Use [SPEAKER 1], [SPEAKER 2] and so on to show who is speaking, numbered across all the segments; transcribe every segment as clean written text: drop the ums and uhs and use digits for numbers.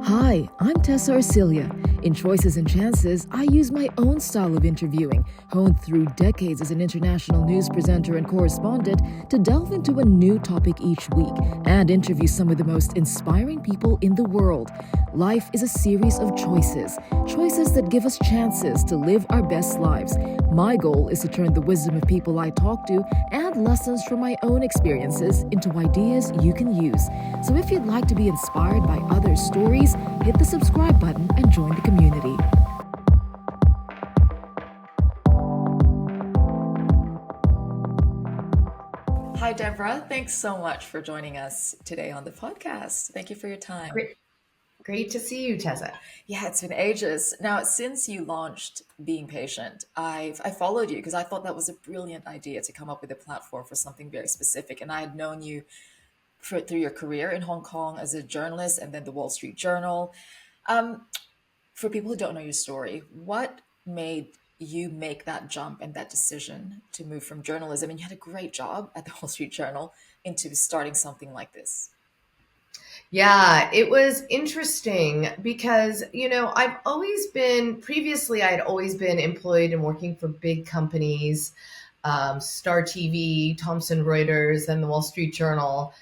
[SPEAKER 1] Hi, I'm Tessa Arcilia. In Choices and Chances, I use my own style of interviewing, honed through decades as an international news presenter and correspondent, to delve into a new topic each week and interview some of the most inspiring people in the world. Life is a series of choices that give us chances to live our best lives. My goal is to turn the wisdom of people I talk to and lessons from my own experiences into ideas you can use. So if you'd like to be inspired by others' stories, hit the subscribe button and join the community. Hi, Deborah. Thanks so much for joining us today on the podcast. Thank you for your time.
[SPEAKER 2] Great to see you, Tessa.
[SPEAKER 1] Yeah, it's been ages. Now, since you launched Being Patient, I followed you because I thought that was a brilliant idea to come up with a platform for something very specific. And I had known you through your career in Hong Kong as a journalist and then the Wall Street Journal. For people who don't know your story, what made you make that jump and that decision to move from journalism? And you had a great job at the Wall Street Journal into starting something like this.
[SPEAKER 2] Yeah, it was interesting because, I'd always been employed and working for big companies, Star TV, Thomson Reuters, and the Wall Street Journal.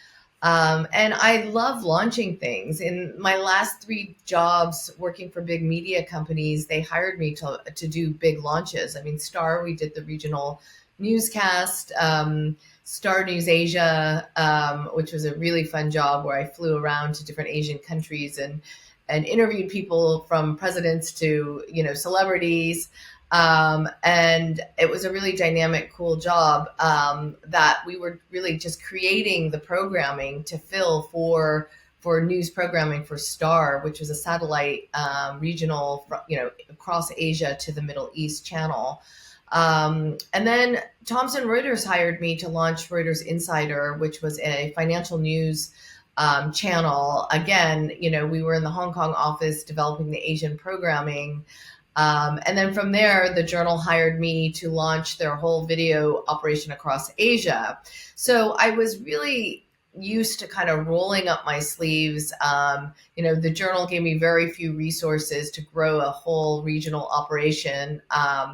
[SPEAKER 2] And I love launching things. In my last 3 jobs working for big media companies, they hired me to do big launches. I mean, Star, we did the regional newscast, Star News Asia, which was a really fun job where I flew around to different Asian countries and interviewed people from presidents to, celebrities. And it was a really dynamic, cool job that we were really just creating the programming to fill for news programming for Star, which was a satellite regional, across Asia to the Middle East channel. And then Thomson Reuters hired me to launch Reuters Insider, which was a financial news channel. Again, we were in the Hong Kong office developing the Asian programming. And then from there, the Journal hired me to launch their whole video operation across Asia. So I was really used to kind of rolling up my sleeves. The Journal gave me very few resources to grow a whole regional operation.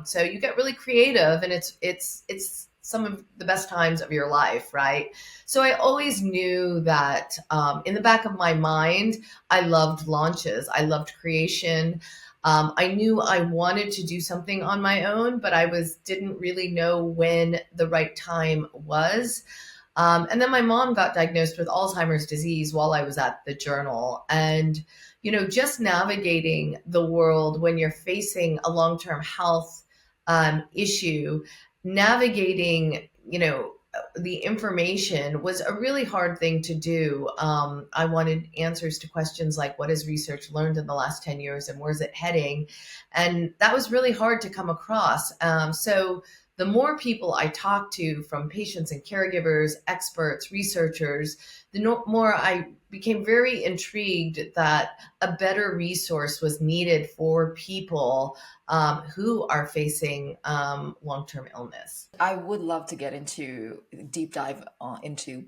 [SPEAKER 2] So you get really creative, and it's some of the best times of your life, right? So I always knew that in the back of my mind, I loved launches. I loved creation. I knew I wanted to do something on my own, but I didn't really know when the right time was. And then my mom got diagnosed with Alzheimer's disease while I was at the Journal. And, just navigating the world when you're facing a long-term health issue, navigating, the information was a really hard thing to do. I wanted answers to questions like, what has research learned in the last 10 years and where's it heading? And that was really hard to come across. So the more people I talked to, from patients and caregivers, experts, researchers, the more I became very intrigued that a better resource was needed for people who are facing long-term illness.
[SPEAKER 1] I would love to get into deep dive into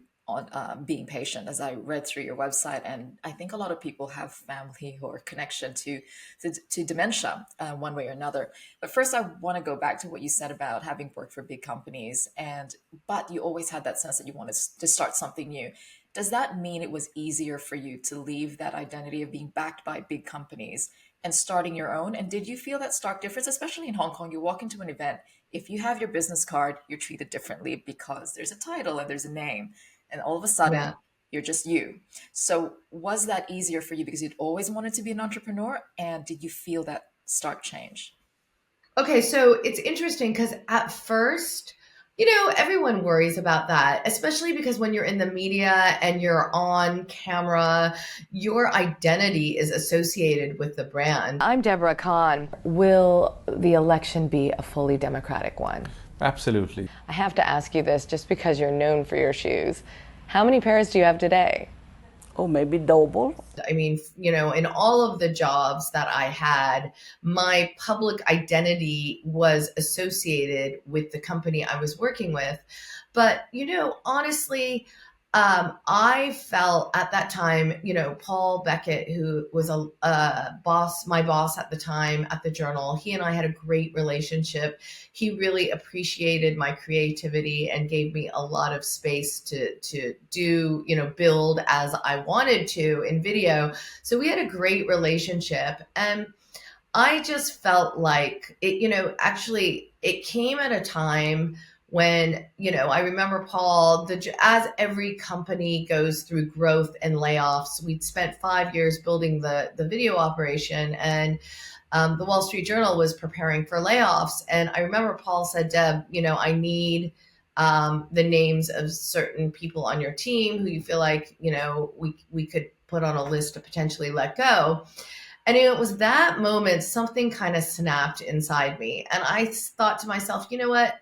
[SPEAKER 1] Being Patient, as I read through your website, and I think a lot of people have family or connection to dementia one way or another. But first, I want to go back to what you said about having worked for big companies, but you always had that sense that you wanted to start something new. Does that mean it was easier for you to leave that identity of being backed by big companies and starting your own? And did you feel that stark difference, especially in Hong Kong? You walk into an event, if you have your business card, you're treated differently because there's a title and there's a name. And all of a sudden, You're just you. So was that easier for you because you'd always wanted to be an entrepreneur? And did you feel that stark change?
[SPEAKER 2] Okay, so it's interesting because at first, everyone worries about that, especially because when you're in the media and you're on camera, your identity is associated with the brand.
[SPEAKER 3] I'm Deborah Kan. Will the election be a fully democratic one?
[SPEAKER 4] Absolutely.
[SPEAKER 3] I have to ask you this just because you're known for your shoes. How many pairs do you have today?
[SPEAKER 5] Oh, maybe double.
[SPEAKER 2] I mean, in all of the jobs that I had, my public identity was associated with the company I was working with. But, honestly, I felt at that time, Paul Beckett, who was a boss, my boss at the time at the Journal, he and I had a great relationship. He really appreciated my creativity and gave me a lot of space to do, build as I wanted to in video. So we had a great relationship. And I just felt like it, actually it came at a time when, I remember Paul, as every company goes through growth and layoffs, we'd spent 5 years building the video operation, and the Wall Street Journal was preparing for layoffs. And I remember Paul said, Deb, I need the names of certain people on your team who you feel like, we could put on a list to potentially let go. And it was that moment, something kind of snapped inside me. And I thought to myself, you know what?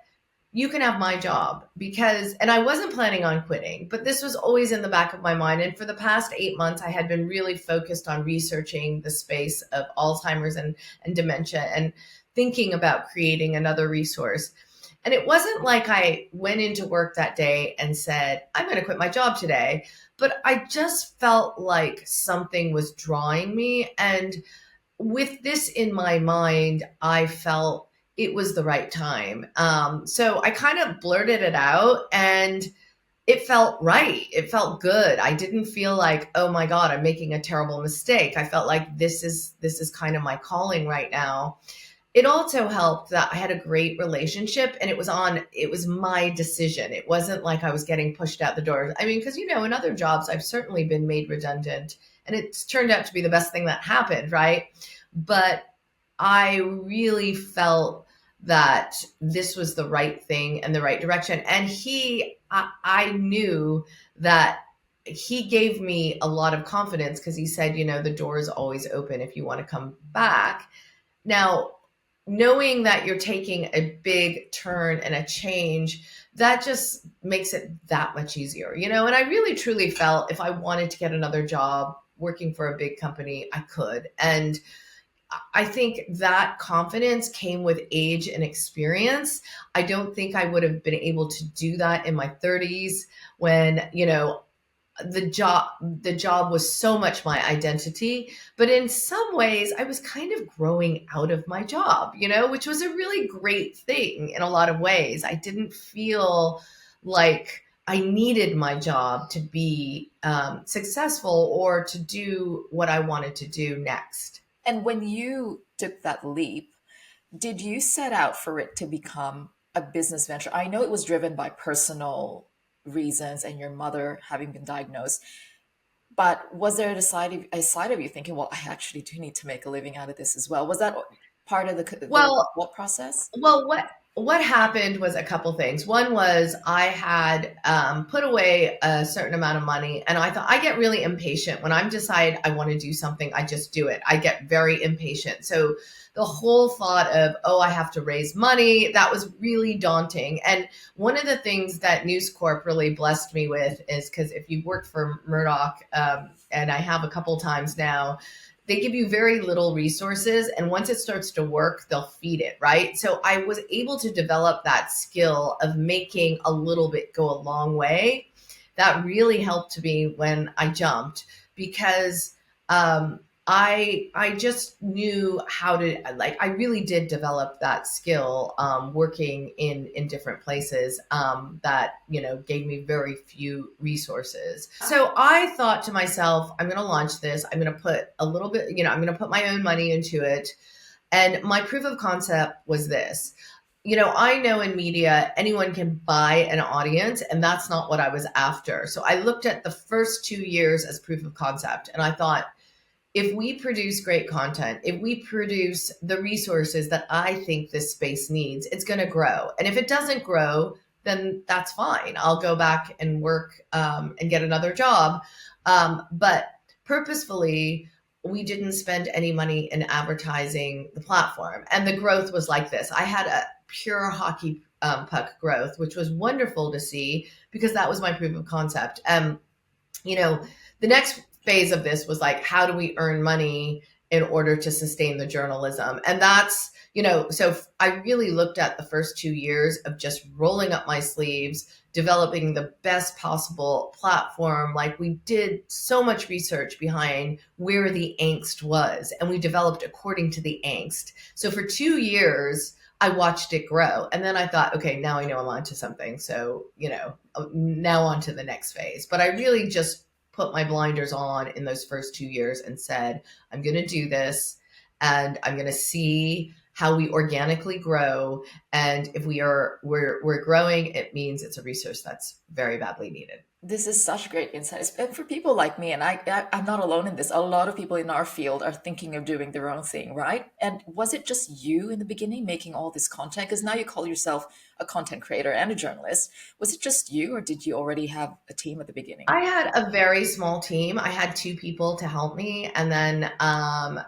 [SPEAKER 2] You can have my job and I wasn't planning on quitting, but this was always in the back of my mind. And for the past 8 months, I had been really focused on researching the space of Alzheimer's and dementia and thinking about creating another resource. And it wasn't like I went into work that day and said, I'm going to quit my job today. But I just felt like something was drawing me. And with this in my mind, I felt it was the right time. So I kind of blurted it out, and it felt right. It felt good. I didn't feel like, oh my God, I'm making a terrible mistake. I felt like this is kind of my calling right now. It also helped that I had a great relationship, and it was my decision. It wasn't like I was getting pushed out the door. I mean, because, in other jobs, I've certainly been made redundant, and it's turned out to be the best thing that happened, right? But I really felt that this was the right thing and the right direction. And I knew that he gave me a lot of confidence, because he said, the door is always open if you want to come back. Now, knowing that you're taking a big turn and a change, that just makes it that much easier, and I really truly felt if I wanted to get another job working for a big company, I could. And I think that confidence came with age and experience. I don't think I would have been able to do that in my 30s when, the job was so much my identity. But in some ways, I was kind of growing out of my job, which was a really great thing in a lot of ways. I didn't feel like I needed my job to be successful or to do what I wanted to do next.
[SPEAKER 1] And when you took that leap, did you set out for it to become a business venture? I know it was driven by personal reasons and your mother having been diagnosed, but was there a side of you thinking, well, I actually do need to make a living out of this as well? Was that part of the what process?
[SPEAKER 2] Well, what happened was a couple things. One was I had put away a certain amount of money, and I thought, I get really impatient when I decide I want to do something. I just do it. I get very impatient. So the whole thought of, oh, I have to raise money, that was really daunting. And one of the things that News Corp really blessed me with is, because if you've worked for Murdoch, and I have a couple times now, they give you very little resources. And once it starts to work, they'll feed it, right? So I was able to develop that skill of making a little bit go a long way. That really helped me when I jumped, because I just knew how to, I really did develop that skill working in different places that, gave me very few resources. So I thought to myself, I'm going to launch this. I'm going to put a little bit, I'm going to put my own money into it. And my proof of concept was this. I know in media, anyone can buy an audience, and that's not what I was after. So I looked at the first 2 years as proof of concept, and I thought, if we produce great content, if we produce the resources that I think this space needs, it's going to grow. And if it doesn't grow, then that's fine. I'll go back and work and get another job. But purposefully, we didn't spend any money in advertising the platform. And the growth was like this. I had a pure hockey puck growth, which was wonderful to see, because that was my proof of concept. The next phase of this was like, how do we earn money in order to sustain the journalism. And that's, you know, so I really looked at the first 2 years of just rolling up my sleeves, developing the best possible platform. Like, we did so much research behind where the angst was, and we developed according to the angst. So for 2 years, I watched it grow. And then I thought, okay, now I know I'm onto something. So, you know, now on to the next phase. But I really just put my blinders on in those first 2 years and said, I'm going to do this, and I'm going to see how we organically grow. And if we're growing, it means it's a resource that's very badly needed.
[SPEAKER 1] This is such great insights. And for people like me, and I'm not alone in this, a lot of people in our field are thinking of doing their own thing, right? And was it just you in the beginning making all this content? Because now you call yourself a content creator and a journalist. Was it just you, or did you already have a team at the beginning?
[SPEAKER 2] I had a very small team. I had 2 people to help me. And then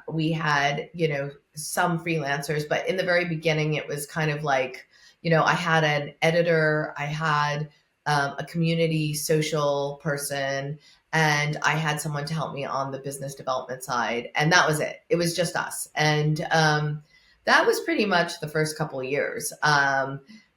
[SPEAKER 2] we had, you know, some freelancers. But in the very beginning, it was kind of like, you know, I had an editor, I had a community social person, and I had someone to help me on the business development side. And that was it. It was just us. And that was pretty much the first couple of years.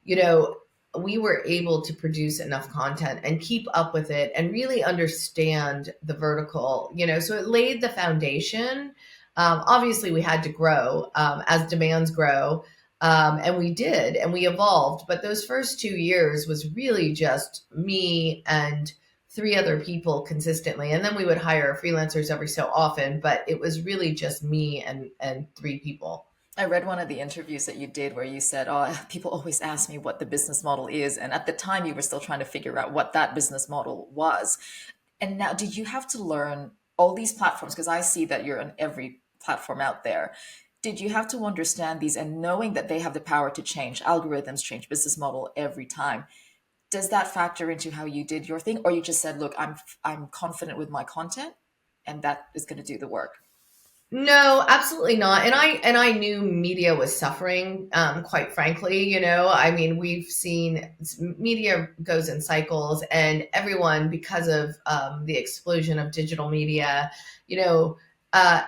[SPEAKER 2] You know, we were able to produce enough content and keep up with it and really understand the vertical, you know, so it laid the foundation. Obviously, we had to grow as demands grow. And we did, and we evolved. But those first 2 years was really just me and 3 other people consistently. And then we would hire freelancers every so often, but it was really just me and 3 people.
[SPEAKER 1] I read one of the interviews that you did where you said, "Oh, people always ask me what the business model is." And at the time, you were still trying to figure out what that business model was. And now, did you have to learn all these platforms? Because I see that you're on every platform out there. Did you have to understand these and knowing that they have the power to change algorithms, change business model every time? Does that factor into how you did your thing, or you just said, "Look, I'm confident with my content, and that is going to do the work"?
[SPEAKER 2] No, absolutely not. And I knew media was suffering, quite frankly. You know, I mean, we've seen media goes in cycles, and everyone, because of the explosion of digital media, you know,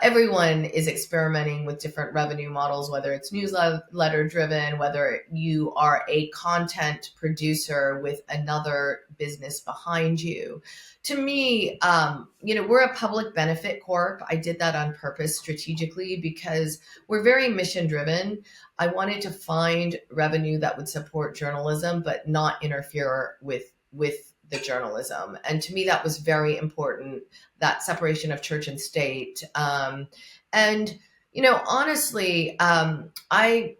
[SPEAKER 2] everyone is experimenting with different revenue models, whether it's newsletter driven, whether you are a content producer with another business behind you. To me, you know, we're a public benefit corp. I did that on purpose strategically because we're very mission driven. I wanted to find revenue that would support journalism, but not interfere with the journalism. And to me, that was very important, that separation of church and state. And, you know, honestly, I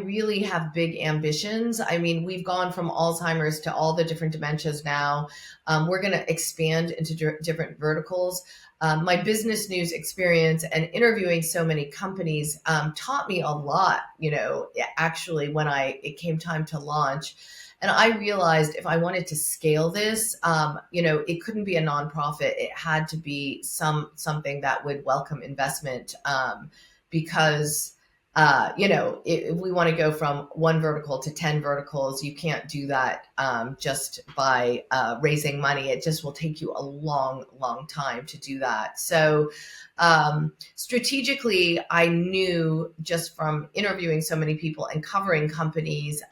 [SPEAKER 2] really have big ambitions. I mean, we've gone from Alzheimer's to all the different dementias now. We're going to expand into different verticals. My business news experience and interviewing so many companies taught me a lot, you know, actually, when it came time to launch. And I realized if I wanted to scale this, you know, it couldn't be a nonprofit. It had to be something that would welcome investment, because you know, if we want to go from one vertical to 10 verticals, you can't do that just by raising money. It just will take you a long, long time to do that. So strategically, I knew just from interviewing so many people and covering companies,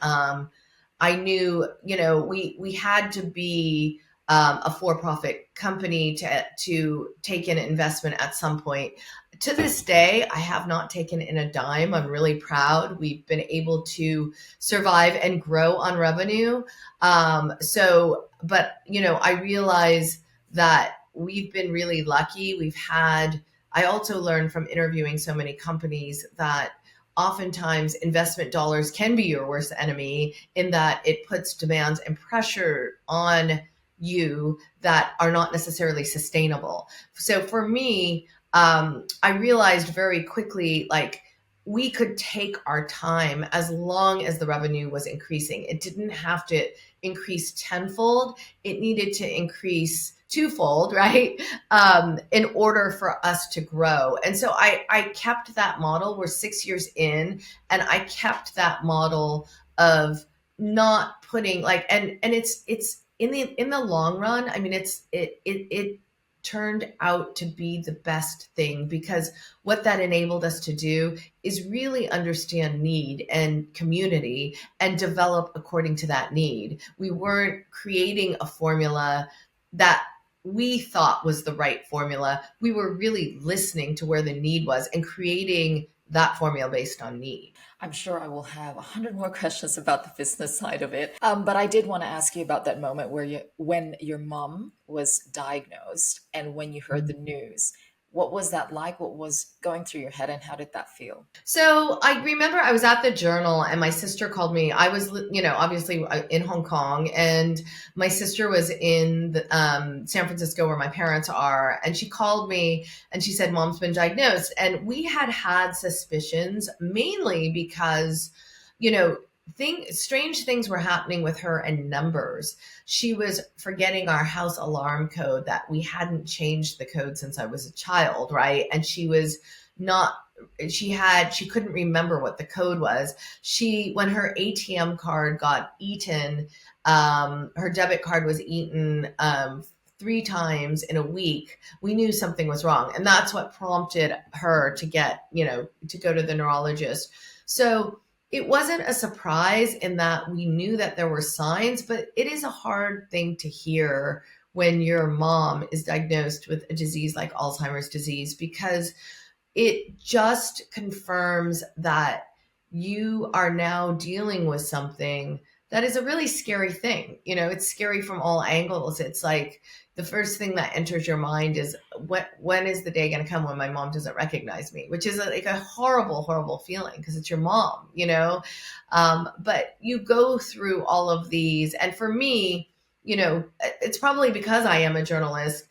[SPEAKER 2] I knew, you know, we had to be a for-profit company to take in investment at some point. To this day, I have not taken in a dime. I'm really proud. We've been able to survive and grow on revenue. But you know, I realize that we've been really lucky. I also learned from interviewing so many companies that oftentimes investment dollars can be your worst enemy, in that it puts demands and pressure on you that are not necessarily sustainable. So for me, I realized very quickly, like, we could take our time as long as the revenue was increasing. It didn't have to increase tenfold. It needed to increase twofold, right? In order for us to grow. And so I kept that model. We're 6 years in, and I kept that model of not putting, like, and it's in the long run. I mean, it turned out to be the best thing, because what that enabled us to do is really understand need and community and develop according to that need. We weren't creating a formula that we thought was the right formula. We were really listening to where the need was and creating that formula based on need.
[SPEAKER 1] I'm sure I will have 100 more questions about the business side of it. But I did want to ask you about that moment when your mom was diagnosed and when you heard the news. What was that like? What was going through your head and how did that feel?
[SPEAKER 2] So I remember I was at the Journal and my sister called me. I was, obviously in Hong Kong, and my sister was in San Francisco where my parents are. And she called me and she said, Mom's been diagnosed. And we had suspicions, mainly because, strange things were happening with her and numbers. She was forgetting our house alarm code, that we hadn't changed the code since I was a child, right? And she was not, she couldn't remember what the code was. When her ATM card got eaten, her debit card was eaten 3 times in a week, we knew something was wrong. And that's what prompted her to to go to the neurologist. So it wasn't a surprise in that we knew that there were signs, but it is a hard thing to hear when your mom is diagnosed with a disease like Alzheimer's disease, because it just confirms that you are now dealing with something that is a really scary thing. It's scary from all angles. It's like the first thing that enters your mind is, when is the day going to come when my mom doesn't recognize me? Which is like a horrible, horrible feeling, because it's your mom, but you go through all of these. And for me, it's probably because I am a journalist,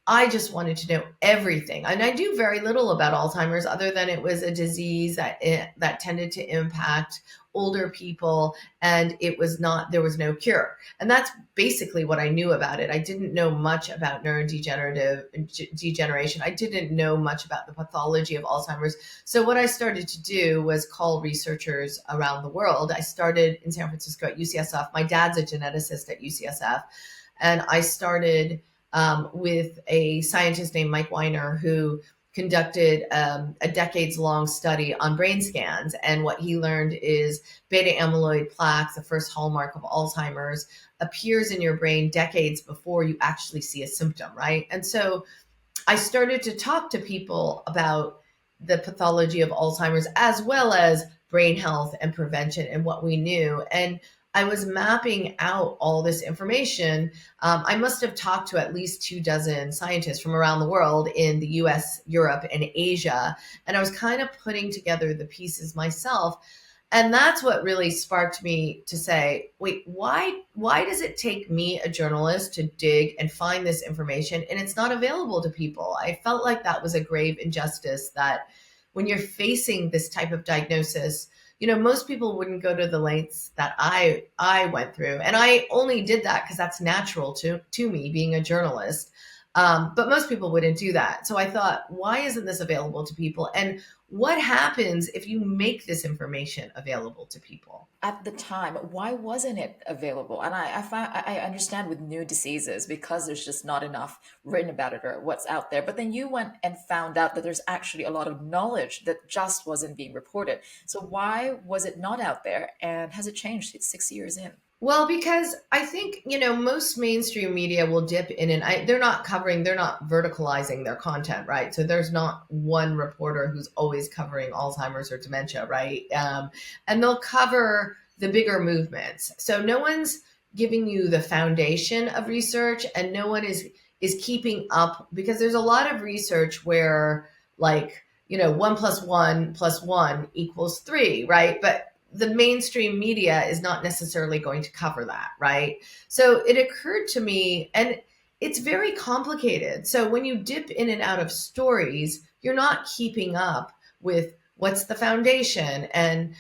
[SPEAKER 2] I just wanted to know everything. And I do very little about Alzheimer's, other than it was a disease that tended to impact older people, and there was no cure. And that's basically what I knew about it. I didn't know much about degeneration. I didn't know much about the pathology of Alzheimer's. So what I started to do was call researchers around the world. I started in San Francisco at UCSF. My dad's a geneticist at UCSF. And I started with a scientist named Mike Weiner, who conducted a decades-long study on brain scans. And what he learned is beta amyloid plaque, the first hallmark of Alzheimer's, appears in your brain decades before you actually see a symptom, right? And so I started to talk to people about the pathology of Alzheimer's, as well as brain health and prevention and what we knew. And I was mapping out all this information. I must have talked to at least 24 scientists from around the world in the US, Europe, and Asia. And I was kind of putting together the pieces myself. And that's what really sparked me to say, wait, why does it take me, a journalist, to dig and find this information and it's not available to people? I felt like that was a grave injustice, that when you're facing this type of diagnosis, most people wouldn't go to the lengths that I went through. And I only did that because that's natural to me, being a journalist. But most people wouldn't do that. So I thought, why isn't this available to people? And what happens if you make this information available to people?
[SPEAKER 1] At the time, why wasn't it available? And I understand with new diseases, because there's just not enough written about it or what's out there. But then you went and found out that there's actually a lot of knowledge that just wasn't being reported. So why was it not out there? And has it changed? It's 6 years in.
[SPEAKER 2] Well, because I think, most mainstream media will dip in and they're not verticalizing their content, right? So there's not one reporter who's always covering Alzheimer's or dementia, right? And they'll cover the bigger movements. So no one's giving you the foundation of research, and no one is keeping up, because there's a lot of research where 1 + 1 + 1 = 3, right? But the mainstream media is not necessarily going to cover that, right? So it occurred to me, and it's very complicated. So when you dip in and out of stories, you're not keeping up with what's the foundation and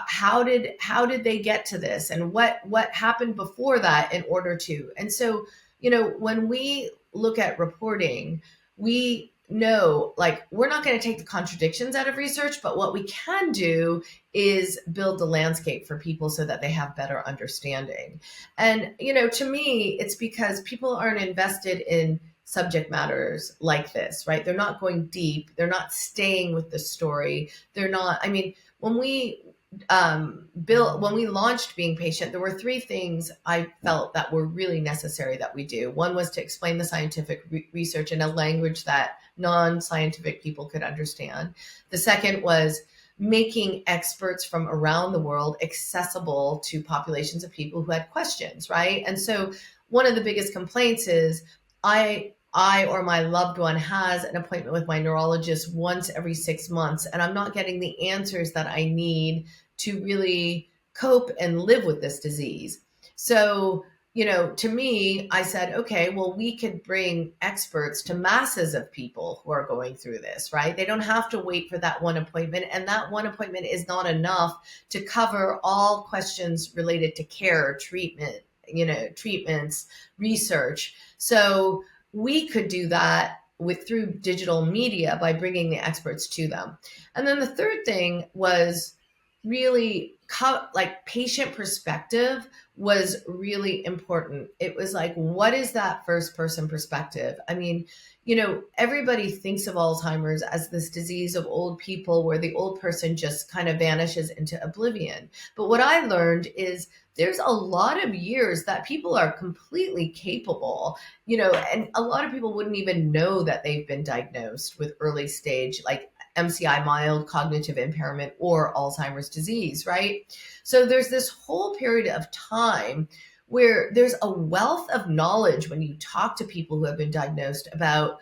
[SPEAKER 2] how did they get to this, and what happened before that in order to. And so, when we look at reporting, we know, we're not going to take the contradictions out of research, but what we can do is build the landscape for people so that they have better understanding. And, to me, it's because people aren't invested in subject matters like this, right? They're not going deep. They're not staying with the story. They're not, I mean, when we when we launched Being Patient, there were three things I felt that were really necessary that we do. One was to explain the scientific research in a language that non-scientific people could understand. The second was making experts from around the world accessible to populations of people who had questions, right? And so one of the biggest complaints is I or my loved one has an appointment with my neurologist once every 6 months, and I'm not getting the answers that I need to really cope and live with this disease. So, to me, I said, okay, well, we could bring experts to masses of people who are going through this, right? They don't have to wait for that one appointment. And that one appointment is not enough to cover all questions related to care, treatment, treatments, research. So we could do that through digital media by bringing the experts to them. And then the third thing was really patient perspective was really important. It was like, what is that first person perspective? I mean, everybody thinks of Alzheimer's as this disease of old people where the old person just kind of vanishes into oblivion. But what I learned is there's a lot of years that people are completely capable, and a lot of people wouldn't even know that they've been diagnosed with early stage, like MCI, mild cognitive impairment, or Alzheimer's disease, right? So there's this whole period of time where there's a wealth of knowledge when you talk to people who have been diagnosed about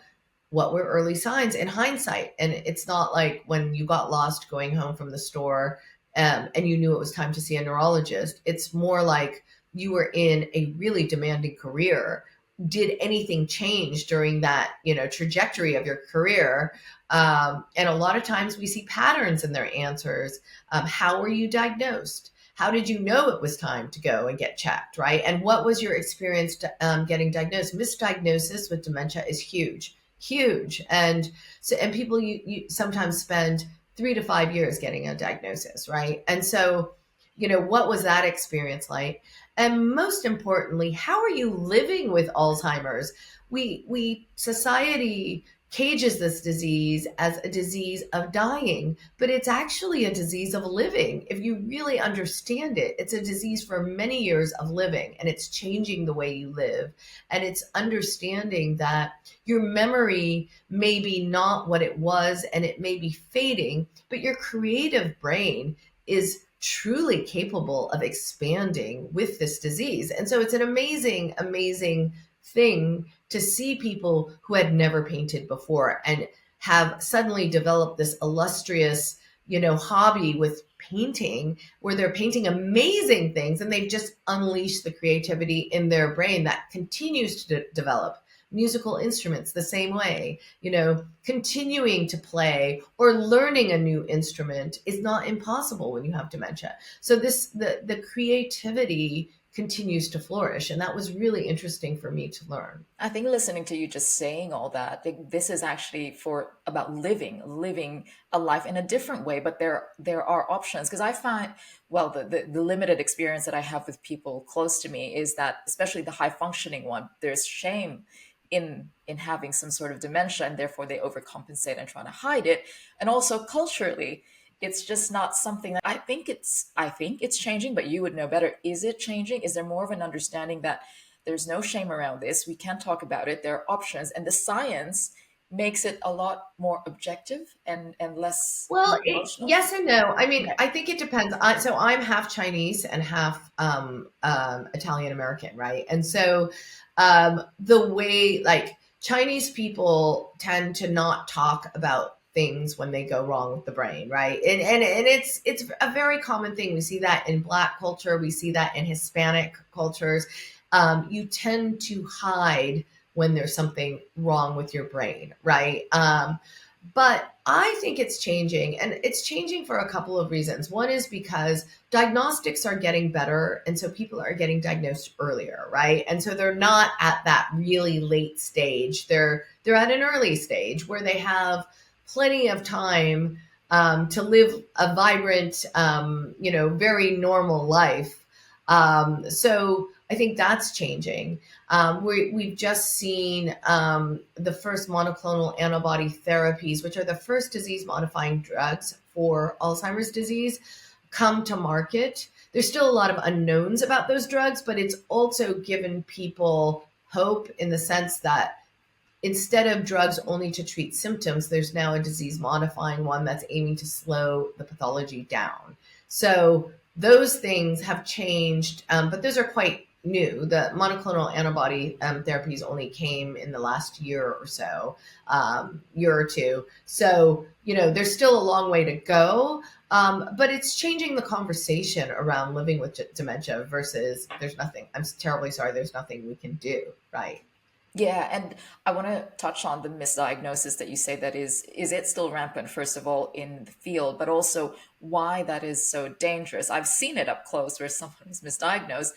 [SPEAKER 2] what were early signs in hindsight. And it's not like when you got lost going home from the store and you knew it was time to see a neurologist. It's more like you were in a really demanding career. Did anything change during that, trajectory of your career? And a lot of times we see patterns in their answers. How were you diagnosed? How did you know it was time to go and get checked, right? And what was your experience getting diagnosed? Misdiagnosis with dementia is huge, huge. And people you sometimes spend 3 to 5 years getting a diagnosis, right? And so, what was that experience like? And most importantly, how are you living with Alzheimer's? Society cages this disease as a disease of dying, but it's actually a disease of living. If you really understand it, it's a disease for many years of living, and it's changing the way you live. And it's understanding that your memory may be not what it was, and it may be fading, but your creative brain is truly capable of expanding with this disease. And so it's an amazing, amazing thing to see people who had never painted before and have suddenly developed this illustrious, hobby with painting, where they're painting amazing things and they've just unleashed the creativity in their brain that continues to develop. Musical instruments the same way, continuing to play or learning a new instrument is not impossible when you have dementia. So the creativity continues to flourish. And that was really interesting for me to learn.
[SPEAKER 1] I think listening to you just saying all that, this is actually about living a life in a different way, but there are options. Because I find, well, the limited experience that I have with people close to me is that, especially the high functioning one, there's shame in having some sort of dementia, and therefore they overcompensate and try to hide it. And also culturally, it's just not something that I think it's changing, but you would know better. Is it changing? Is there more of an understanding that there's no shame around this? We can talk about it. There are options, and the science makes it a lot more objective and less emotional.
[SPEAKER 2] Yes and no. I mean, I think it depends. So I'm half Chinese and half Italian American, right? And so the way, like, Chinese people tend to not talk about things when they go wrong with the brain, right? And it's a very common thing. We see that in Black culture. We see that in Hispanic cultures. You tend to hide when there's something wrong with your brain, right? But I think it's changing, and it's changing for a couple of reasons. One is because diagnostics are getting better, and so people are getting diagnosed earlier, right? And so they're not at that really late stage. They're at an early stage where they have plenty of time to live a vibrant, very normal life. So I think that's changing. We've just seen the first monoclonal antibody therapies, which are the first disease-modifying drugs for Alzheimer's disease, come to market. There's still a lot of unknowns about those drugs, but it's also given people hope in the sense that instead of drugs only to treat symptoms, there's now a disease modifying one that's aiming to slow the pathology down. So those things have changed, but those are quite new. The monoclonal antibody therapies only came in the last year or so, year or two. So, there's still a long way to go, but it's changing the conversation around living with dementia versus there's nothing, I'm terribly sorry, there's nothing we can do, right?
[SPEAKER 1] Yeah, and I want to touch on the misdiagnosis that you say that is it still rampant, first of all, in the field, but also why that is so dangerous. I've seen it up close where someone is misdiagnosed.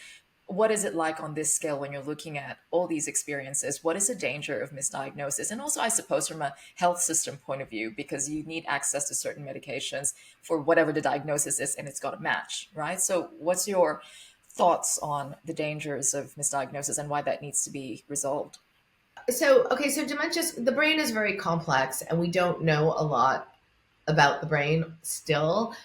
[SPEAKER 1] What is it like on this scale when you're looking at all these experiences? What is the danger of misdiagnosis? And also, I suppose, from a health system point of view, because you need access to certain medications for whatever the diagnosis is, and it's got to match, right? So, what's your thoughts on the dangers of misdiagnosis and why that needs to be resolved?
[SPEAKER 2] So dementia, the brain is very complex, and we don't know a lot about the brain still.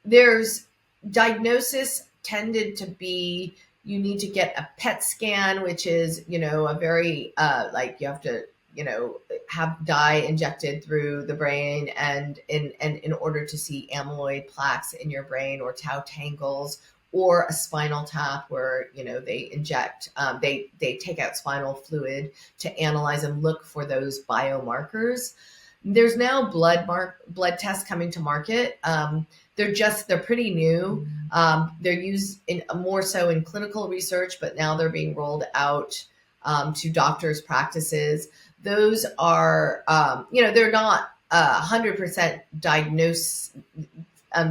[SPEAKER 2] There's diagnosis tended to be you need to get a PET scan, which is, a very, like you have to, have dye injected through the brain and in order to see amyloid plaques in your brain or tau tangles, or a spinal tap where, they inject, they take out spinal fluid to analyze and look for those biomarkers. There's now blood tests coming to market. They're pretty new. They're used in more so in clinical research, but now they're being rolled out to doctors' practices. Those are, they're not 100%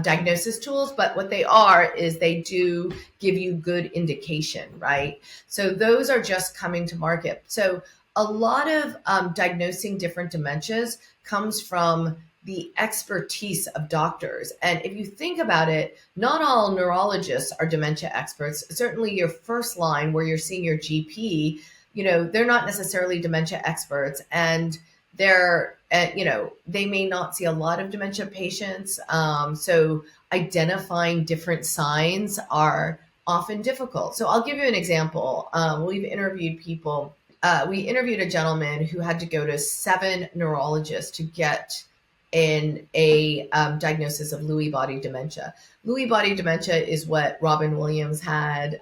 [SPEAKER 2] diagnosis tools, but what they are is they do give you good indication, right? So those are just coming to market. So a lot of diagnosing different dementias comes from the expertise of doctors. And if you think about it, not all neurologists are dementia experts. Certainly your first line where you're seeing your GP, they're not necessarily dementia experts, and they're, they may not see a lot of dementia patients. So identifying different signs are often difficult. So I'll give you an example. We've interviewed people. We interviewed a gentleman who had to go to 7 neurologists to get in a diagnosis of Lewy body dementia. Lewy body dementia is what Robin Williams had.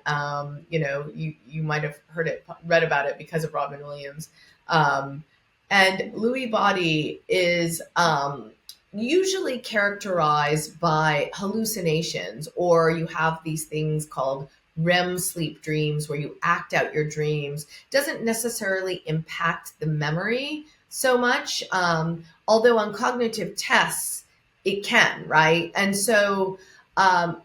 [SPEAKER 2] You might have read about it because of Robin Williams. And Lewy body is usually characterized by hallucinations, or you have these things called REM sleep dreams where you act out your dreams. Doesn't necessarily impact the memory so much, although on cognitive tests it can, right? And so I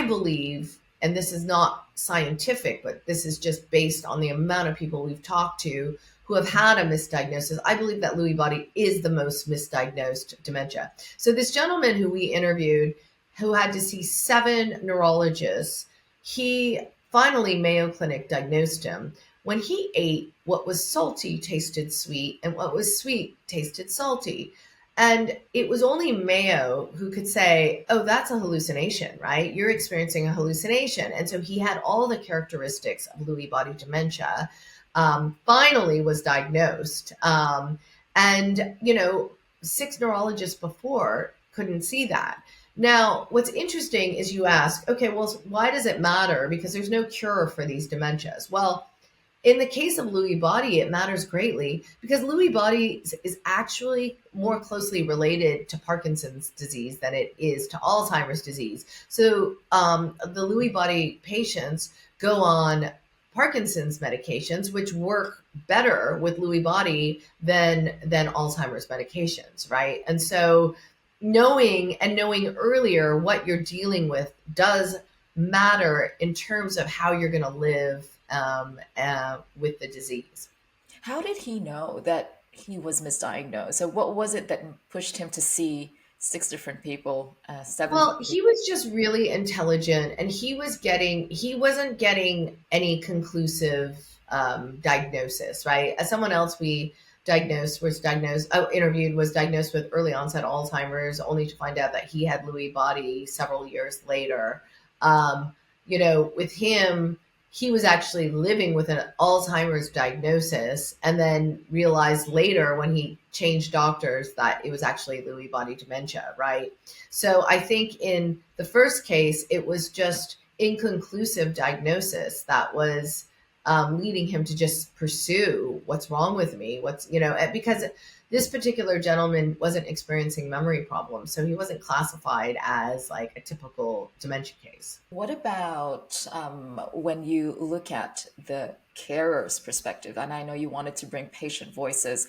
[SPEAKER 2] believe, and this is not scientific, but this is just based on the amount of people we've talked to who have had a misdiagnosis, I believe that Lewy body is the most misdiagnosed dementia. So this gentleman who we interviewed, who had to see 7 neurologists, he finally, Mayo Clinic diagnosed him. When he ate, what was salty tasted sweet, and what was sweet tasted salty. And it was only Mayo who could say, oh, that's a hallucination, right? You're experiencing a hallucination. And so he had all the characteristics of Lewy body dementia, finally was diagnosed. And 6 neurologists before couldn't see that. Now, what's interesting is you ask, okay, well, why does it matter? Because there's no cure for these dementias. Well, in the case of Lewy body, it matters greatly because Lewy body is actually more closely related to Parkinson's disease than it is to Alzheimer's disease. So the Lewy body patients go on Parkinson's medications, which work better with Lewy body than Alzheimer's medications, right? And so knowing earlier what you're dealing with does matter in terms of how you're going to live with the disease.
[SPEAKER 1] How did he know that he was misdiagnosed? So what was it that pushed him to see 6 different people, 7
[SPEAKER 2] Well,
[SPEAKER 1] different
[SPEAKER 2] he
[SPEAKER 1] people.
[SPEAKER 2] was just really intelligent, and he wasn't getting any conclusive diagnosis, right? As someone else we interviewed, was diagnosed with early onset Alzheimer's, only to find out that he had Lewy body several years later. Um, with him, he was actually living with an Alzheimer's diagnosis, and then realized later when he changed doctors that it was actually Lewy body dementia, right? So I think in the first case, it was just inconclusive diagnosis that was leading him to just pursue what's wrong with me, because this particular gentleman wasn't experiencing memory problems. So he wasn't classified as like a typical dementia case.
[SPEAKER 1] What about when you look at the carer's perspective? And I know you wanted to bring patient voices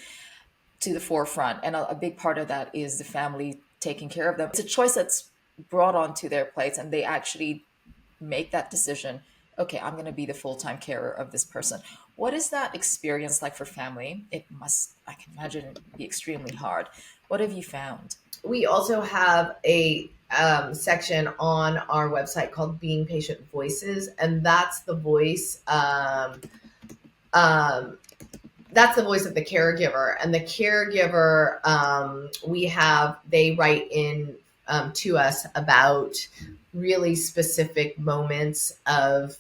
[SPEAKER 1] to the forefront, and a big part of that is the family taking care of them. It's a choice that's brought onto their plates, and they actually make that decision. Okay, I'm going to be the full-time carer of this person. What is that experience like for family? It must, I can imagine, be extremely hard. What have you found?
[SPEAKER 2] We also have a section on our website called Being Patient Voices, and that's the voice. That's the voice of the caregiver, and the caregiver, they write in to us about really specific moments of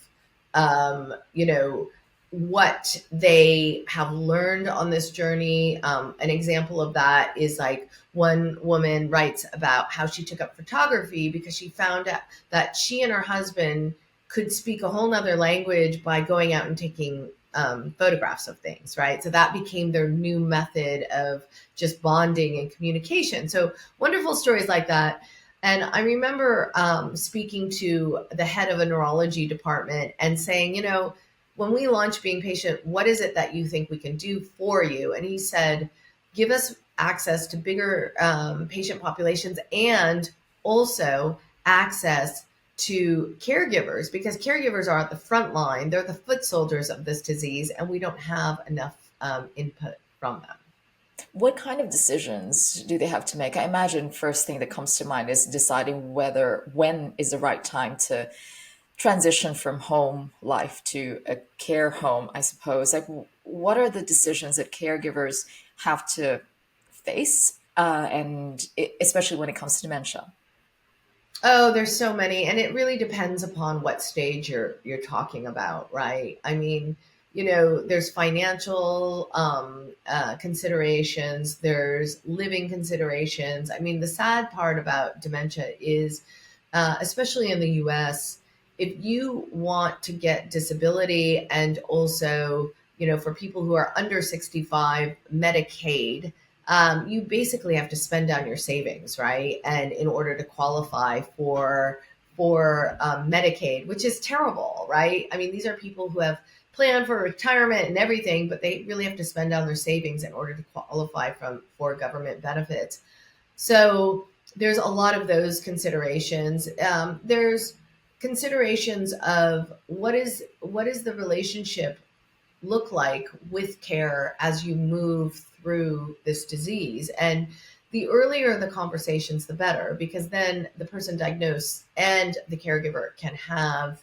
[SPEAKER 2] what they have learned on this journey. An example of that is like one woman writes about how she took up photography because she found out that she and her husband could speak a whole nother language by going out and taking photographs of things, right? So that became their new method of just bonding and communication. So wonderful stories like that. And I remember speaking to the head of a neurology department and saying, when we launch Being Patient, what is it that you think we can do for you? And he said, give us access to bigger patient populations, and also access to caregivers, because caregivers are at the front line. They're the foot soldiers of this disease, and we don't have enough input from them.
[SPEAKER 1] What kind of decisions do they have to make? I imagine first thing that comes to mind is deciding when is the right time to transition from home life to a care home, I suppose. Like, what are the decisions that caregivers have to face, especially when it comes to dementia?
[SPEAKER 2] Oh, there's so many, and it really depends upon what stage you're talking about, right? I mean, there's financial considerations, there's living considerations. I mean, the sad part about dementia is, especially in the U.S., if you want to get disability, and also, for people who are under 65, Medicaid, you basically have to spend down your savings, right? And in order to qualify for Medicaid, which is terrible, right? I mean, these are people who have planned for retirement and everything, but they really have to spend down their savings in order to qualify for government benefits. So there's a lot of those considerations. There's considerations of what is the relationship look like with care as you move through this disease. And the earlier the conversations, the better, because then the person diagnosed and the caregiver can have,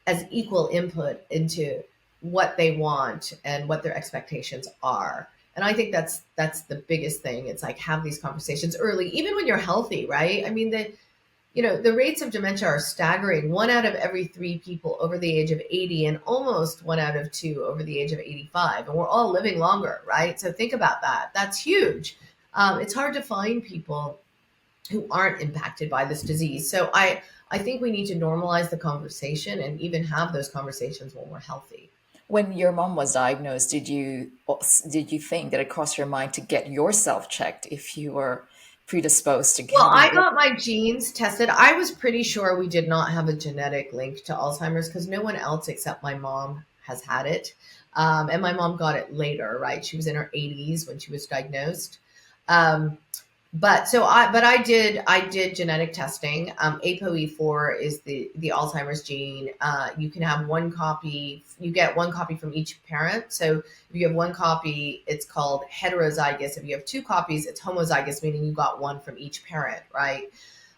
[SPEAKER 2] as equal input into what they want and what their expectations are. And I think that's the biggest thing. It's like, have these conversations early, even when you're healthy, right? I mean, the rates of dementia are staggering. 1 out of every 3 people over the age of 80, and almost 1 out of 2 over the age of 85. And we're all living longer, right? So think about that. That's huge. It's hard to find people who aren't impacted by this disease. So I think we need to normalize the conversation and even have those conversations when we're healthy.
[SPEAKER 1] When your mom was diagnosed, did you think that it crossed your mind to get yourself checked if you were predisposed to
[SPEAKER 2] Well,
[SPEAKER 1] having
[SPEAKER 2] I got my genes tested. I was pretty sure we did not have a genetic link to Alzheimer's because no one else except my mom has had it. And my mom got it later, right? She was in her 80s when she was diagnosed. Um, I did genetic testing. ApoE4 is the Alzheimer's gene. You can have one copy. You get one copy from each parent. So if you have one copy, it's called heterozygous. If you have two copies, it's homozygous, meaning you got one from each parent, right?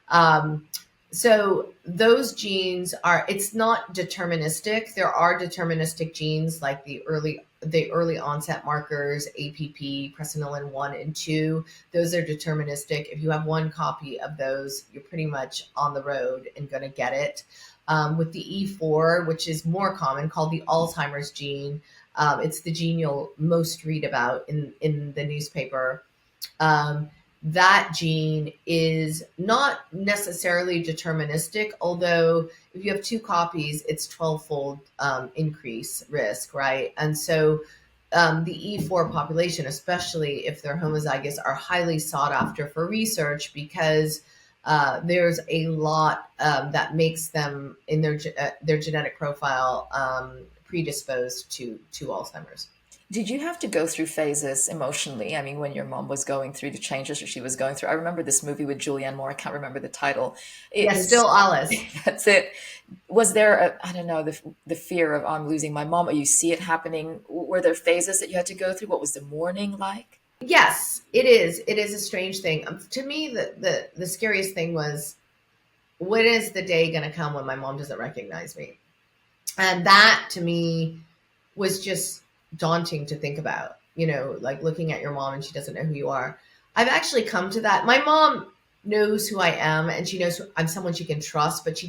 [SPEAKER 2] Um, so those genes it's not deterministic. There are deterministic genes like the early onset markers, APP, presenilin 1 and 2. Those are deterministic. If you have one copy of those, you're pretty much on the road and going to get it. With the E4, which is more common, called the Alzheimer's gene, it's the gene you'll most read about in the newspaper. Um, that gene is not necessarily deterministic, although if you have two copies, it's 12-fold increase risk, right? And so the E4 population, especially if they're homozygous, are highly sought after for research because there's a lot that makes them in their genetic profile predisposed to Alzheimer's.
[SPEAKER 1] Did you have to go through phases emotionally? I mean, when your mom was going through the changes that she was going through. I remember this movie with Julianne Moore. I can't remember the title. It
[SPEAKER 2] Yes, still
[SPEAKER 1] is
[SPEAKER 2] Alice.
[SPEAKER 1] that's it. Was there I don't know, the fear of I'm losing my mom, or you see it happening? Were there phases that you had to go through? What was the mourning like?
[SPEAKER 2] Yes, it is. It is a strange thing. To me, the scariest thing was, when is the day going to come when my mom doesn't recognize me? And that to me was just daunting to think about, like looking at your mom and she doesn't know who you are. I've actually come to that. My mom knows who I am and she knows I'm someone she can trust, but she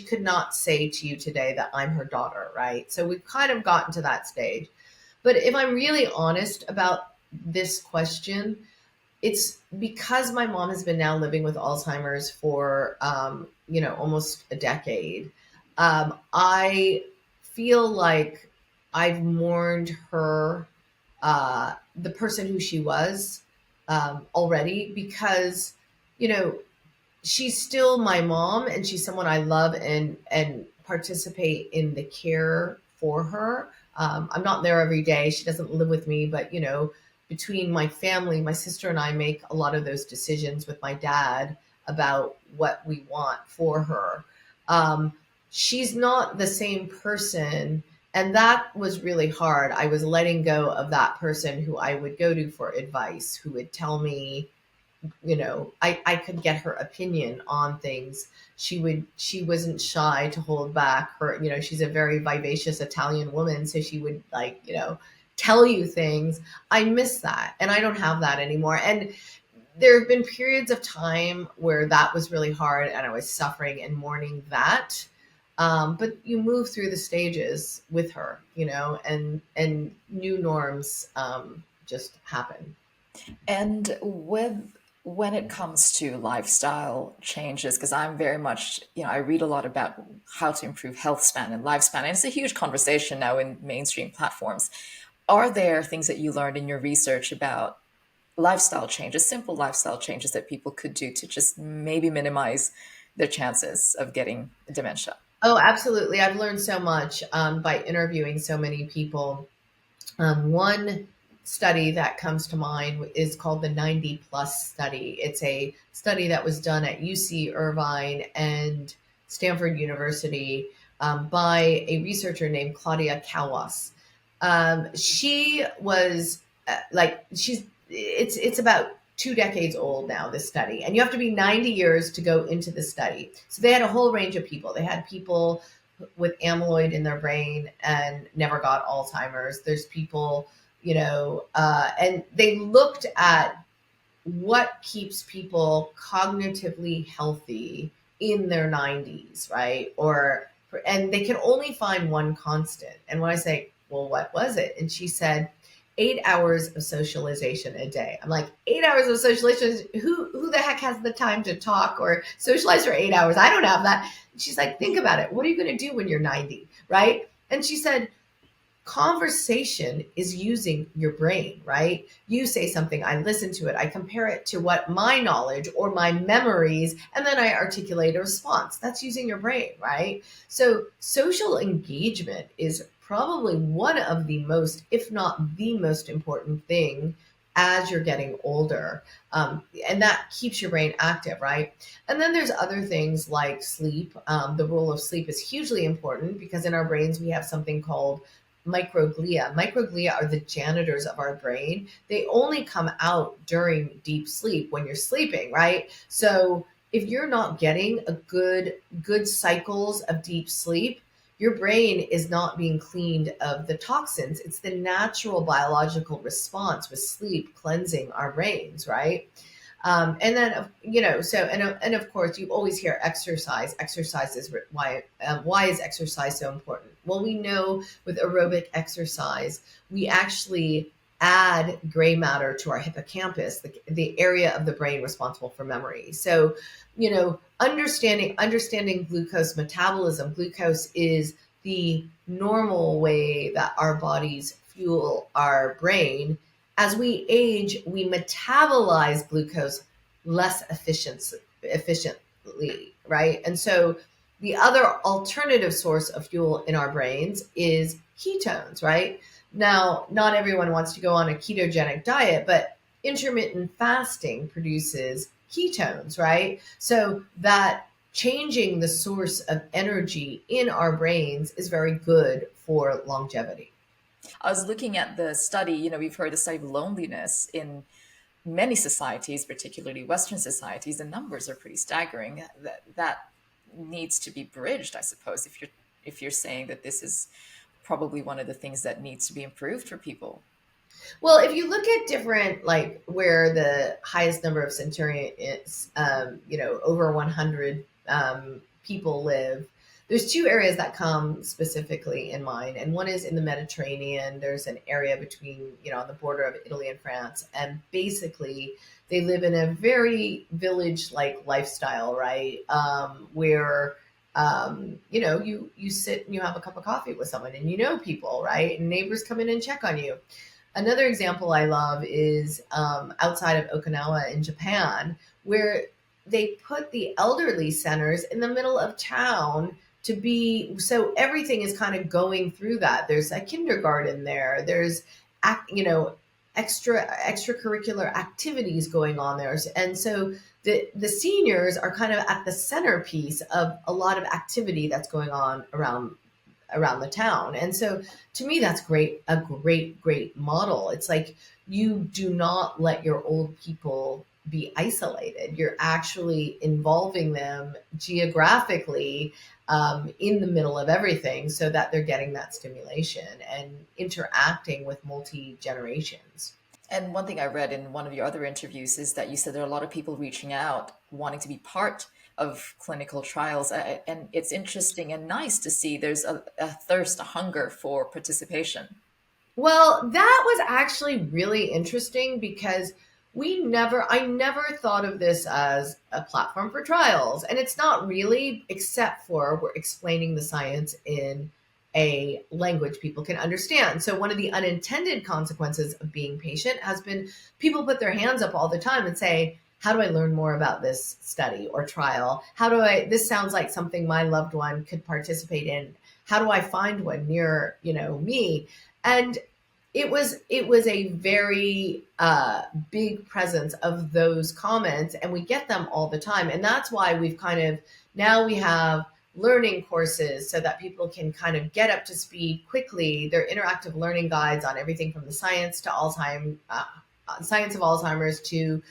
[SPEAKER 2] could not say to you today that I'm her daughter, right? So we've kind of gotten to that stage. But if I'm really honest about this question, it's because my mom has been now living with Alzheimer's for, almost a decade. I feel like I've mourned her, the person who she was, already because, you know, she's still my mom and she's someone I love and participate in the care for her. I'm not there every day. She doesn't live with me, but between my family, my sister and I make a lot of those decisions with my dad about what we want for her. Um, she's not the same person. And that was really hard. I was letting go of that person who I would go to for advice, who would tell me, I could get her opinion on things. She wasn't shy to hold back her, she's a very vivacious Italian woman. So she would tell you things. I miss that. And I don't have that anymore. And there have been periods of time where that was really hard and I was suffering and mourning that. But you move through the stages with her, and new norms, just happen.
[SPEAKER 1] And when it comes to lifestyle changes, because I'm very much, I read a lot about how to improve health span and lifespan, and it's a huge conversation now in mainstream platforms. Are there things that you learned in your research about lifestyle changes, simple lifestyle changes that people could do to just maybe minimize their chances of getting dementia?
[SPEAKER 2] Oh, absolutely. I've learned so much by interviewing so many people. One study that comes to mind is called the 90 plus study. It's a study that was done at UC Irvine and Stanford University by a researcher named Claudia Kawas. She was it's about 2 decades old now, this study, and you have to be 90 years to go into the study. So they had a whole range of people. They had people with amyloid in their brain and never got Alzheimer's. There's people, and they looked at what keeps people cognitively healthy in their 90s, right? And they could only find one constant. And when I say, well, what was it? And she said, 8 hours of socialization a day. I'm like, 8 hours of socialization? Who the heck has the time to talk or socialize for 8 hours? I don't have that. And she's like, think about it. What are you going to do when you're 90, right? And she said, conversation is using your brain, right? You say something, I listen to it, I compare it to what my knowledge or my memories, and then I articulate a response. That's using your brain, right? So social engagement is probably one of the most, if not the most important thing as you're getting older. And that keeps your brain active, right? And then there's other things like sleep. The role of sleep is hugely important because in our brains, we have something called microglia. Microglia are the janitors of our brain. They only come out during deep sleep when you're sleeping, right? So if you're not getting a good cycles of deep sleep, your brain is not being cleaned of the toxins. It's the natural biological response with sleep cleansing our brains, right? And then, and of course, you always hear exercise. Exercise is why is exercise so important? Well, we know with aerobic exercise, we actually add gray matter to our hippocampus, the area of the brain responsible for memory. So, understanding glucose metabolism. Glucose is the normal way that our bodies fuel our brain. As we age, we metabolize glucose less efficiently, right? And so the other alternative source of fuel in our brains is ketones, right? Now, not everyone wants to go on a ketogenic diet, but intermittent fasting produces ketones, right? So that changing the source of energy in our brains is very good for longevity.
[SPEAKER 1] I was looking at the study, we've heard the study of loneliness in many societies, particularly Western societies. The numbers are pretty staggering. That needs to be bridged, I suppose, if you're saying that this is probably one of the things that needs to be improved for people.
[SPEAKER 2] Well, if you look at different, like where the highest number of centurion is, over 100 people live, there's two areas that come specifically in mind. And one is in the Mediterranean. There's an area between, on the border of Italy and France. And basically, they live in a very village-like lifestyle, right? Where you sit and you have a cup of coffee with someone and people, right? And neighbors come in and check on you. Another example I love is outside of Okinawa in Japan, where they put the elderly centers in the middle of town to be, so everything is kind of going through that. There's a kindergarten there. There's, extracurricular activities going on there. And so the seniors are kind of at the centerpiece of a lot of activity that's going on around the town. And so to me, that's a great model. It's like you do not let your old people be isolated. You're actually involving them geographically in the middle of everything so that they're getting that stimulation and interacting with multi-generations.
[SPEAKER 1] And one thing I read in one of your other interviews is that you said there are a lot of people reaching out wanting to be part of clinical trials. And it's interesting and nice to see there's a thirst, a hunger for participation.
[SPEAKER 2] Well, that was actually really interesting because I never thought of this as a platform for trials. And it's not really, except for we're explaining the science in a language people can understand. So one of the unintended consequences of being patient has been people put their hands up all the time and say, how do I learn more about this study or trial? This sounds like something my loved one could participate in. How do I find one near, me? And it was a very big presence of those comments, and we get them all the time. And that's why we have learning courses so that people can kind of get up to speed quickly. They're interactive learning guides on everything from the science of Alzheimer's to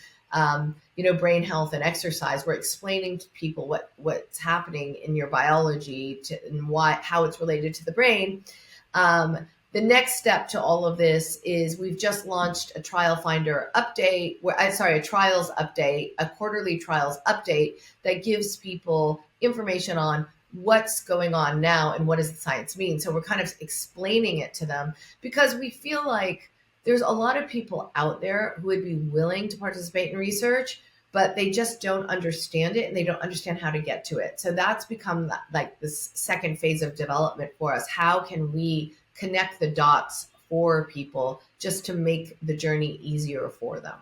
[SPEAKER 2] brain health and exercise. We're explaining to people what's happening in your biology and how it's related to the brain. The next step to all of this is we've just launched a trial finder update, a trials update, a quarterly trials update that gives people information on what's going on now and what does the science mean. So we're kind of explaining it to them because we feel like there's a lot of people out there who would be willing to participate in research, but they just don't understand it and they don't understand how to get to it. So that's become like this second phase of development for us. How can we connect the dots for people just to make the journey easier for them?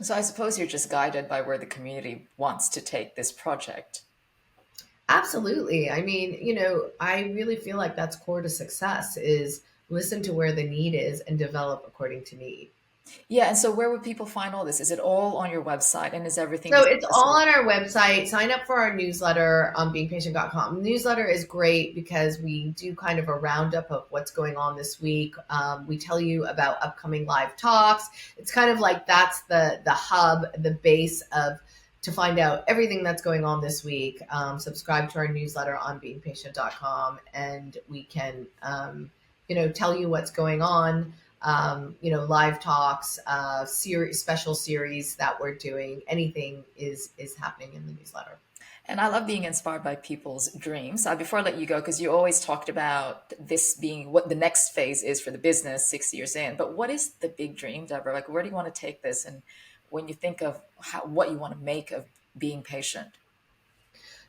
[SPEAKER 1] So I suppose you're just guided by where the community wants to take this project.
[SPEAKER 2] Absolutely. I mean, I really feel like that's core to success is listen to where the need is and develop according to need.
[SPEAKER 1] Yeah, and so where would people find all this? Is it all on your website, and is everything
[SPEAKER 2] So
[SPEAKER 1] just
[SPEAKER 2] it's all
[SPEAKER 1] accessible?
[SPEAKER 2] on our website. Sign up for our newsletter on beingpatient.com. Newsletter is great because we do kind of a roundup of what's going on this week. We tell you about upcoming live talks. It's kind of like that's the hub, the base of to find out everything that's going on this week. Subscribe to our newsletter on beingpatient.com, and we can tell you what's going on, live talks, special series that we're doing. Anything is happening in the newsletter.
[SPEAKER 1] And I love being inspired by people's dreams. Before I let you go, because you always talked about this being what the next phase is for the business 6 years in. But what is the big dream, Deborah? Like, where do you want to take this? And when you think of what you want to make of being patient?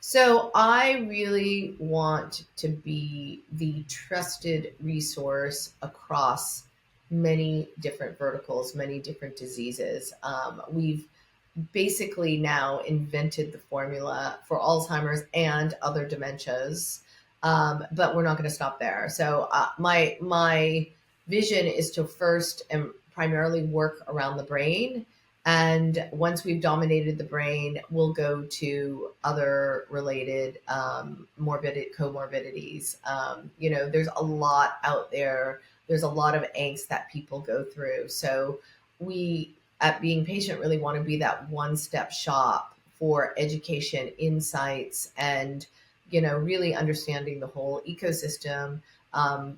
[SPEAKER 2] So I really want to be the trusted resource across many different verticals, many different diseases. We've basically now invented the formula for Alzheimer's and other dementias, but we're not going to stop there. So my vision is to first and primarily work around the brain, and once we've dominated the brain, we'll go to other related comorbidities. There's a lot out there. There's a lot of angst that people go through. So we at Being Patient really want to be that one-step shop for education, insights, and really understanding the whole ecosystem,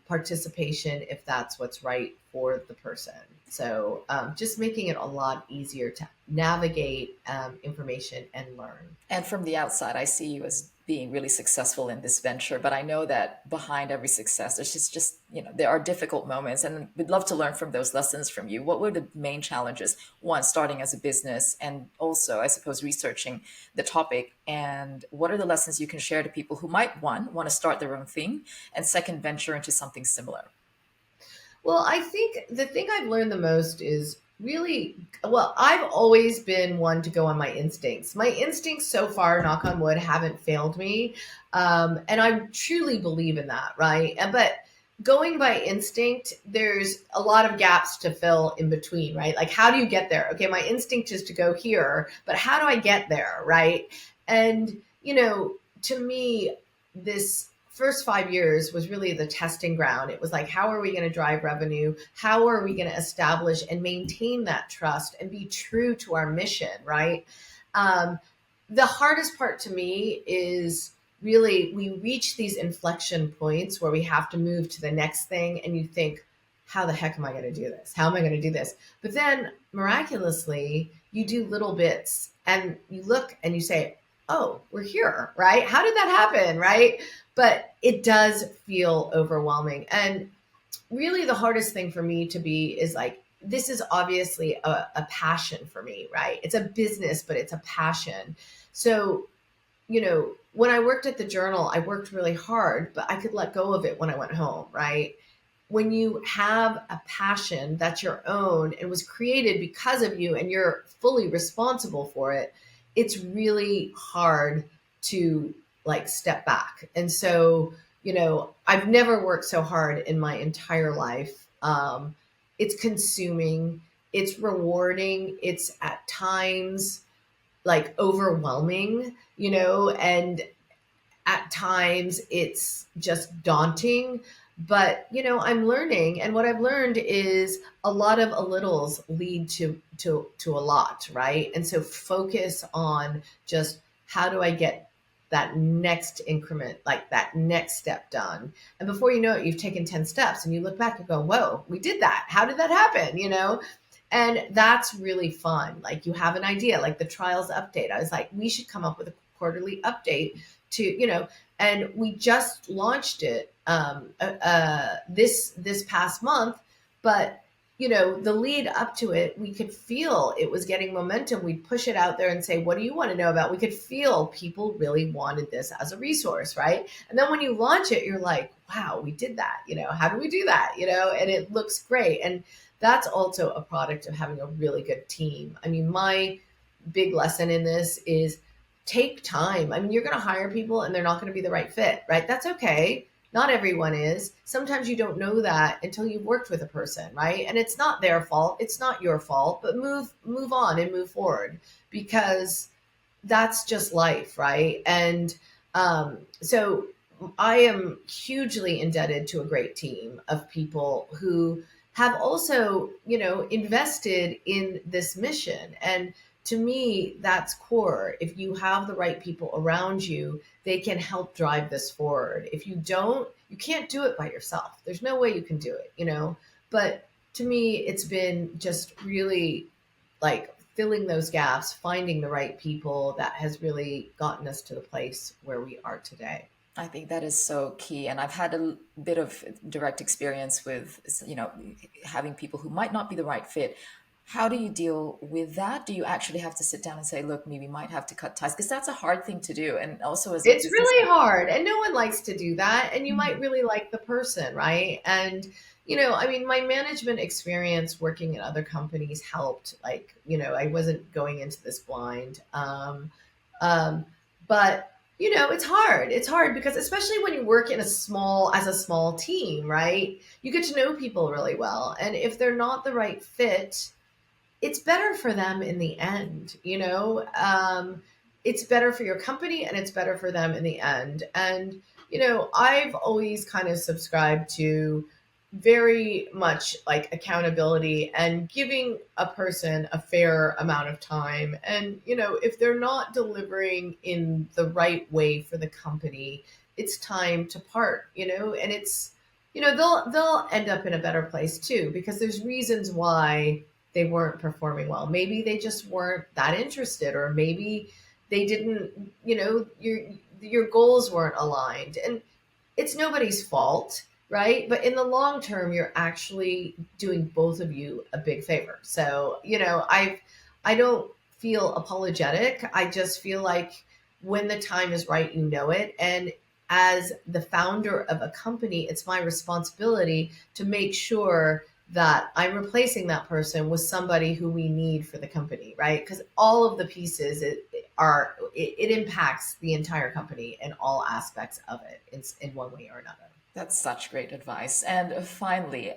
[SPEAKER 2] participation if that's what's right for the person. So just making it a lot easier to navigate information and learn.
[SPEAKER 1] And from the outside, I see you as being really successful in this venture, but I know that behind every success, there's there are difficult moments, and we'd love to learn from those lessons from you. What were the main challenges? One, starting as a business, and also, I suppose, researching the topic. And what are the lessons you can share to people who might, one, want to start their own thing, and second, venture into something similar?
[SPEAKER 2] Well, I think the thing I've learned the most is really, well, I've always been one to go on my instincts. My instincts so far, knock on wood, haven't failed me. And I truly believe in that, right? But going by instinct, there's a lot of gaps to fill in between, right? Like, how do you get there? Okay, my instinct is to go here, but how do I get there, right? And, to me, this first 5 years was really the testing ground. It was like, how are we going to drive revenue? How are we going to establish and maintain that trust and be true to our mission, right? The hardest part to me is really we reach these inflection points where we have to move to the next thing, and you think, how the heck am I going to do this? How am I going to do this? But then miraculously, you do little bits and you look and you say, oh, we're here, right? How did that happen, right? But it does feel overwhelming. And really the hardest thing for me to be is like, this is obviously a passion for me, right? It's a business, but it's a passion. So, when I worked at the Journal, I worked really hard, but I could let go of it when I went home, right? When you have a passion that's your own and was created because of you and you're fully responsible for it, it's really hard to like step back. And so, I've never worked so hard in my entire life. It's consuming, it's rewarding, it's at times like overwhelming, and at times it's just daunting. But I'm learning, and what I've learned is a lot of a littles lead to a lot, right? And so focus on just how do I get that next increment, like that next step done. And before you know it, you've taken 10 steps and you look back and go, whoa, we did that. How did that happen? And that's really fun. Like, you have an idea, like the trials update. I was like, we should come up with a quarterly update to, and we just launched it this past month. But, the lead up to it, we could feel it was getting momentum. We'd push it out there and say, what do you want to know about? We could feel people really wanted this as a resource, right? And then when you launch it, you're like, wow, we did that. How do we do that? And it looks great. And that's also a product of having a really good team. I mean, my big lesson in this is take time. I mean, you're going to hire people and they're not going to be the right fit, right? That's okay. Not everyone is. Sometimes you don't know that until you've worked with a person, right? And it's not their fault. It's not your fault, but move on and move forward, because that's just life, right? And so I am hugely indebted to a great team of people who have also, invested in this mission. And to me, that's core. If you have the right people around you, they can help drive this forward. If you don't, you can't do it by yourself. There's no way you can do it. But to me, it's been just really like filling those gaps, finding the right people that has really gotten us to the place where we are today.
[SPEAKER 1] I think that is so key. And I've had a bit of direct experience with, having people who might not be the right fit. How do you deal with that? Do you actually have to sit down and say, look, maybe we might have to cut ties? Because that's a hard thing to do. And also as a
[SPEAKER 2] It's
[SPEAKER 1] business
[SPEAKER 2] really hard, and no one likes to do that. And you
[SPEAKER 1] Mhm.
[SPEAKER 2] might really like the person, right? And, my management experience working in other companies helped. I wasn't going into this blind. But it's hard. It's hard because especially when you work as a small team, right? You get to know people really well. And if they're not the right fit, it's better for them in the end. It's better for your company and it's better for them in the end. And, I've always kind of subscribed to very much like accountability and giving a person a fair amount of time. And, if they're not delivering in the right way for the company, it's time to part, and it's, they'll end up in a better place too, because there's reasons why they weren't performing well. Maybe they just weren't that interested, or maybe they didn't, your goals weren't aligned, and it's nobody's fault, right? But in the long term, you're actually doing both of you a big favor. So, I don't feel apologetic. I just feel like when the time is right, it. And as the founder of a company, it's my responsibility to make sure that I'm replacing that person with somebody who we need for the company, right? Because all of the pieces it impacts the entire company and all aspects of it in one way or another.
[SPEAKER 1] That's such great advice. And finally,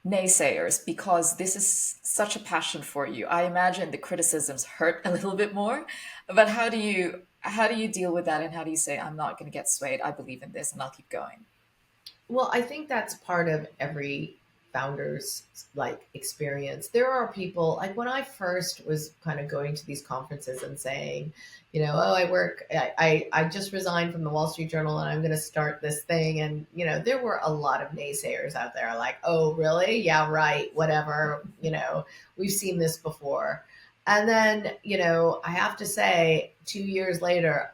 [SPEAKER 1] naysayers, because this is such a passion for you. I imagine the criticisms hurt a little bit more, but how do you deal with that? And how do you say, I'm not going to get swayed. I believe in this and I'll keep going.
[SPEAKER 2] Well, I think that's part of every founder's experience. There are people like when I first was kind of going to these conferences and saying, I just resigned from the Wall Street Journal and I'm going to start this thing. And, there were a lot of naysayers out there like, oh, really? Yeah, right. Whatever. We've seen this before. And then, I have to say 2 years later,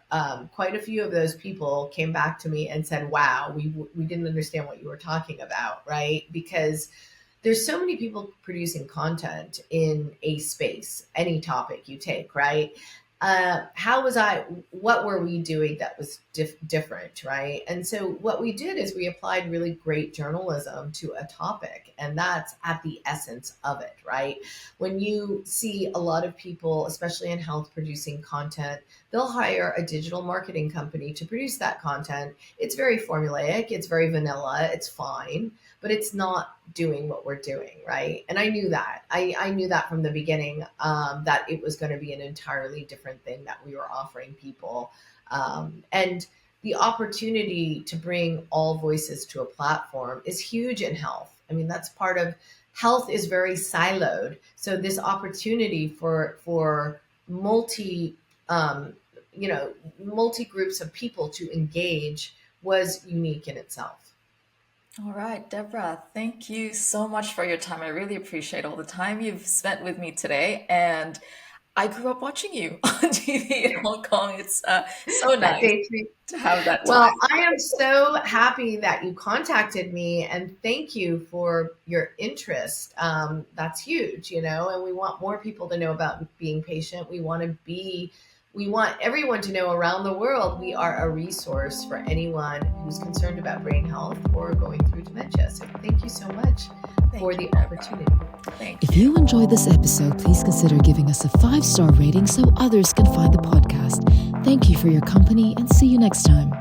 [SPEAKER 2] quite a few of those people came back to me and said, wow, we didn't understand what you were talking about, right? Because there's so many people producing content in a space, any topic you take, right? What were we doing that was different, right? And so what we did is we applied really great journalism to a topic, and that's at the essence of it, right? When you see a lot of people, especially in health, producing content, they'll hire a digital marketing company to produce that content. It's very formulaic, it's very vanilla, it's fine, but it's not doing what we're doing, right? And I knew that. I knew that from the beginning, that it was going to be an entirely different thing that we were offering people. And the opportunity to bring all voices to a platform is huge in health. I mean, that's part of health is very siloed. So this opportunity for multi groups of people to engage was unique in itself.
[SPEAKER 1] All right, Deborah, thank you so much for your time. I really appreciate all the time you've spent with me today. And I grew up watching you on TV in Hong Kong. It's so nice to have that time.
[SPEAKER 2] Well, I am so happy that you contacted me, and thank you for your interest. That's huge, and we want more people to know about being patient. We want everyone to know around the world we are a resource for anyone who's concerned about brain health or going through dementia. So thank you so much for the opportunity.
[SPEAKER 4] If you enjoyed this episode, please consider giving us a 5-star rating so others can find the podcast. Thank you for your company and see you next time.